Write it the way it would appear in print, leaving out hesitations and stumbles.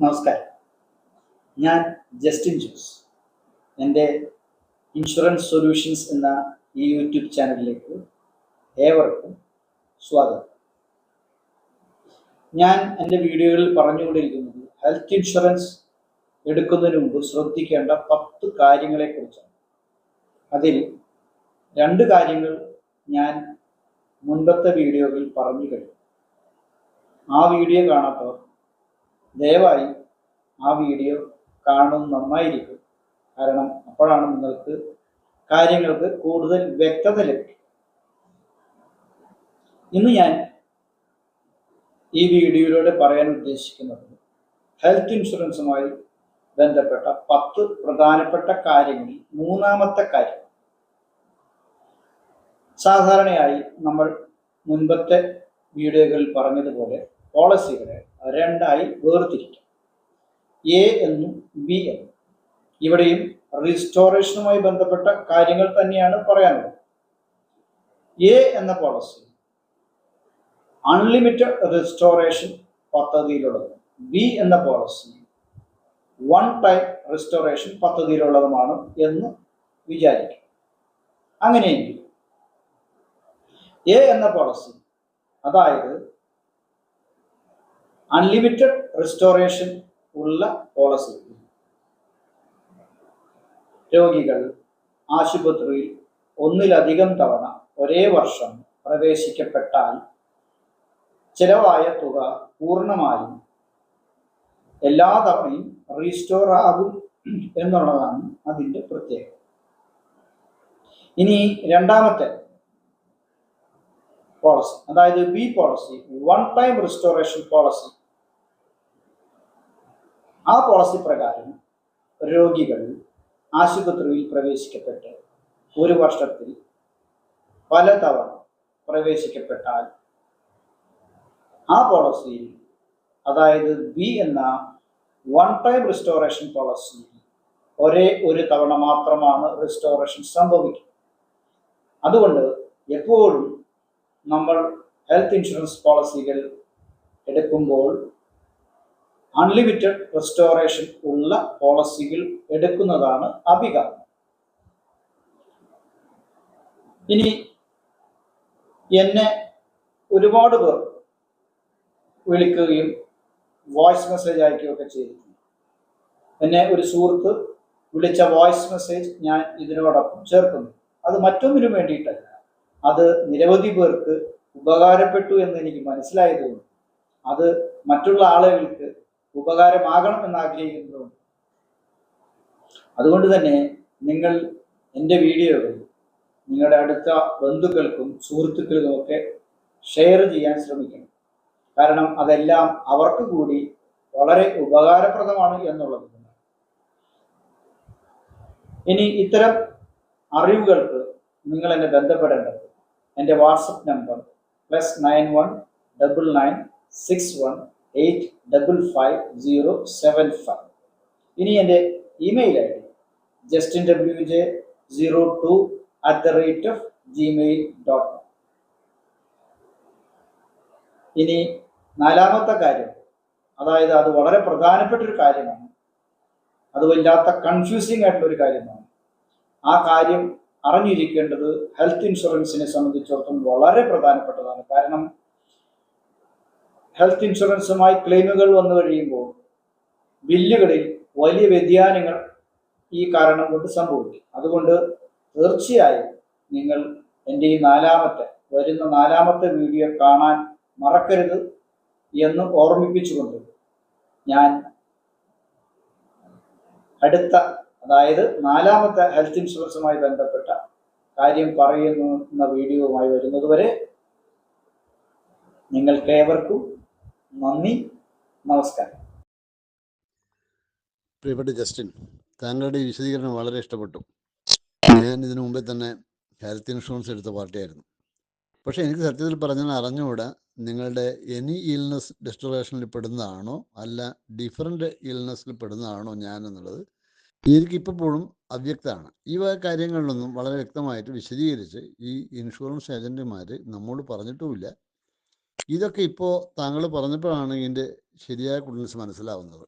നമസ്കാരം. ഞാൻ ജസ്റ്റിൻ ജോസ്. എൻ്റെ ഇൻഷുറൻസ് സൊല്യൂഷൻസ് എന്ന ഈ യൂട്യൂബ് ചാനലിലേക്ക് ഏവർക്കും സ്വാഗതം. ഞാൻ എൻ്റെ വീഡിയോകളിൽ പറഞ്ഞുകൊണ്ടിരിക്കുന്നത് ഹെൽത്ത് ഇൻഷുറൻസ് എടുക്കുന്നതിന് മുമ്പ് ശ്രദ്ധിക്കേണ്ട 10 കാര്യങ്ങളെക്കുറിച്ചാണ്. അതിൽ 2 കാര്യങ്ങൾ ഞാൻ മുൻപത്തെ വീഡിയോകളിൽ പറഞ്ഞു കഴിഞ്ഞു. ആ വീഡിയോ കാണാത്തവർ ദയവായി ആ വീഡിയോ കാണുന്നത് നന്നായിരിക്കും. കാരണം അപ്പോഴാണ് നിങ്ങൾക്ക് കാര്യങ്ങൾക്ക് കൂടുതൽ വ്യക്തത ലഭിക്കും. ഇന്ന് ഞാൻ ഈ വീഡിയോയിലൂടെ പറയാൻ ഉദ്ദേശിക്കുന്നത് ഹെൽത്ത് ഇൻഷുറൻസുമായി ബന്ധപ്പെട്ട 10 പ്രധാനപ്പെട്ട കാര്യങ്ങളിൽ മൂന്നാമത്തെ കാര്യം. സാധാരണയായി നമ്മൾ മുൻപത്തെ വീഡിയോകളിൽ പറഞ്ഞതുപോലെ പോളിസികളെ 2ആയി വേർതിരിക്കും. എ എന്നും ബി എന്നും. ഇവിടെയും റീസ്റ്റോറേഷനുമായി ബന്ധപ്പെട്ട കാര്യങ്ങൾ തന്നെയാണ് പറയാനുള്ളത്. എ എന്ന പോളിസി അൺലിമിറ്റഡ് റെസ്റ്റോറേഷൻ പദ്ധതിയിലുള്ളതും ബി എന്ന പോളിസി 1 ടൈം റെസ്റ്റോറേഷൻ പദ്ധതിയിലുള്ളതുമാണ് എന്ന് വിചാരിക്കും. അങ്ങനെയെങ്കിൽ എ എന്ന പോളിസി, അതായത് അൺലിമിറ്റഡ് റെസ്റ്റോറേഷൻ ഉള്ള പോളിസി, രോഗികൾ ആശുപത്രിയിൽ ഒന്നിലധികം തവണ ഒരേ വർഷം പ്രവേശിക്കപ്പെട്ടാൽ ചെലവായ തുക പൂർണ്ണമായും എല്ലാ തവണയും റീസ്റ്റോർ ആകും എന്നുള്ളതാണ് അതിൻ്റെ പ്രത്യേകത. ഇനി രണ്ടാമത്തെ പോളിസി, അതായത് B policy, 1 time restoration policy. ആ പോളിസി പ്രകാരം രോഗികൾ ആശുപത്രിയിൽ പ്രവേശിക്കപ്പെട്ട് ഒരു വർഷത്തിൽ പലതവണ പ്രവേശിക്കപ്പെട്ടാൽ ആ പോളിസിയിൽ, അതായത് ബി എന്ന 1 ടൈം റെസ്റ്റോറേഷൻ പോളിസിയിൽ ഒരേ ഒരു തവണ മാത്രമാണ് റെസ്റ്റോറേഷൻ സംഭവിക്കുക. അതുകൊണ്ട് എപ്പോഴും നമ്മൾ ഹെൽത്ത് ഇൻഷുറൻസ് പോളിസികൾ എടുക്കുമ്പോൾ അൺലിമിറ്റഡ് റെസ്റ്റോറേഷൻ ഉള്ള പോളിസികൾ എടുക്കുന്നതാണ് അഭികാമ്യം. ഇനി എന്നെ ഒരുപാട് പേർ വിളിക്കുകയും വോയിസ് മെസ്സേജ് അയക്കുകയൊക്കെ ചെയ്തിട്ടുണ്ട്. എന്നെ ഒരു സുഹൃത്ത് വിളിച്ച വോയിസ് മെസ്സേജ് ഞാൻ ഇതിനോടൊപ്പം ചേർക്കുന്നു. അത് മറ്റൊന്നിനും വേണ്ടിയിട്ടല്ല, അത് നിരവധി പേർക്ക് ഉപകാരപ്പെട്ടു എന്ന് എനിക്ക് മനസ്സിലായതുകൊണ്ട് അത് മറ്റുള്ള ആളുകൾക്ക് ഉപകാരമാകണം എന്ന് ആഗ്രഹിക്കുന്നതുകൊണ്ട്. അതുകൊണ്ട് തന്നെ നിങ്ങൾ എൻ്റെ വീഡിയോകൾ നിങ്ങളുടെ അടുത്ത ബന്ധുക്കൾക്കും സുഹൃത്തുക്കൾക്കും ഒക്കെ ഷെയർ ചെയ്യാൻ ശ്രമിക്കണം. കാരണം അതെല്ലാം അവർക്ക് കൂടി വളരെ ഉപകാരപ്രദമാണ് എന്നുള്ളത്. ഇനി ഇത്തരം അറിവുകൾക്ക് നിങ്ങൾ എന്നെ ബന്ധപ്പെടേണ്ടത് എൻ്റെ വാട്സപ്പ് നമ്പർ +91 99 61 855 075. ഇനി എൻ്റെ ഇമെയിൽ ഐ ഡി justinwj02@gmail.com. ഇനി നാലാമത്തെ കാര്യം, അതായത് അത് വളരെ പ്രധാനപ്പെട്ട ഒരു കാര്യമാണ്, അത് വല്ലാത്ത കൺഫ്യൂസിങ് ആയിട്ടുള്ള ഒരു കാര്യമാണ്. ആ കാര്യം അറിഞ്ഞിരിക്കേണ്ടത് ഹെൽത്ത് ഇൻഷുറൻസിനെ സംബന്ധിച്ചിടത്തോളം വളരെ പ്രധാനപ്പെട്ടതാണ്. കാരണം ഹെൽത്ത് ഇൻഷുറൻസുമായി ക്ലെയിമുകൾ വന്നു കഴിയുമ്പോൾ ബില്ലുകളിൽ വലിയ വ്യതിയാനങ്ങൾ ഈ കാരണം കൊണ്ട് സംഭവിക്കും. അതുകൊണ്ട് തീർച്ചയായും നിങ്ങൾ എൻ്റെ ഈ വരുന്ന നാലാമത്തെ വീഡിയോ കാണാൻ മറക്കരുത് എന്ന് ഓർമ്മിപ്പിച്ചുകൊണ്ട് ഞാൻ അടുത്ത, അതായത് നാലാമത്തെ ഹെൽത്ത് ഇൻഷുറൻസുമായി ബന്ധപ്പെട്ട കാര്യം പറയുന്ന വീഡിയോവുമായി വരുന്നതുവരെ നിങ്ങൾക്കേവർക്കും നന്ദി, നമസ്കാരം. പ്രിയപ്പെട്ട ജസ്റ്റിൻ, താങ്കളുടെ വിശദീകരണം വളരെ ഇഷ്ടപ്പെട്ടു. ഞാൻ ഇതിനു മുമ്പേ തന്നെ ഹെൽത്ത് ഇൻഷുറൻസ് എടുത്ത പാർട്ടിയായിരുന്നു. പക്ഷേ എനിക്ക് സത്യത്തിൽ പറഞ്ഞാൽ അറിഞ്ഞുകൂടാ നിങ്ങളുടെ എനി ഇൽനെസ് റെസ്റ്റോറേഷനിൽ പെടുന്നതാണോ അല്ല ഡിഫറൻറ്റ് ഇൽനെസ്സിൽ പെടുന്നതാണോ ഞാൻ എന്നുള്ളത് എനിക്കിപ്പോഴും അവ്യക്തമാണ്. ഈ വക കാര്യങ്ങളിലൊന്നും വളരെ വ്യക്തമായിട്ട് വിശദീകരിച്ച് ഈ ഇൻഷുറൻസ് ഏജൻറ്റുമാർ നമ്മോട് പറഞ്ഞിട്ടുമില്ല. ഇതൊക്കെ ഇപ്പോൾ താങ്കൾ പറഞ്ഞപ്പോഴാണ് ഇതിൻ്റെ ശരിയായ കുട്ടൻസ് മനസ്സിലാവുന്നത്.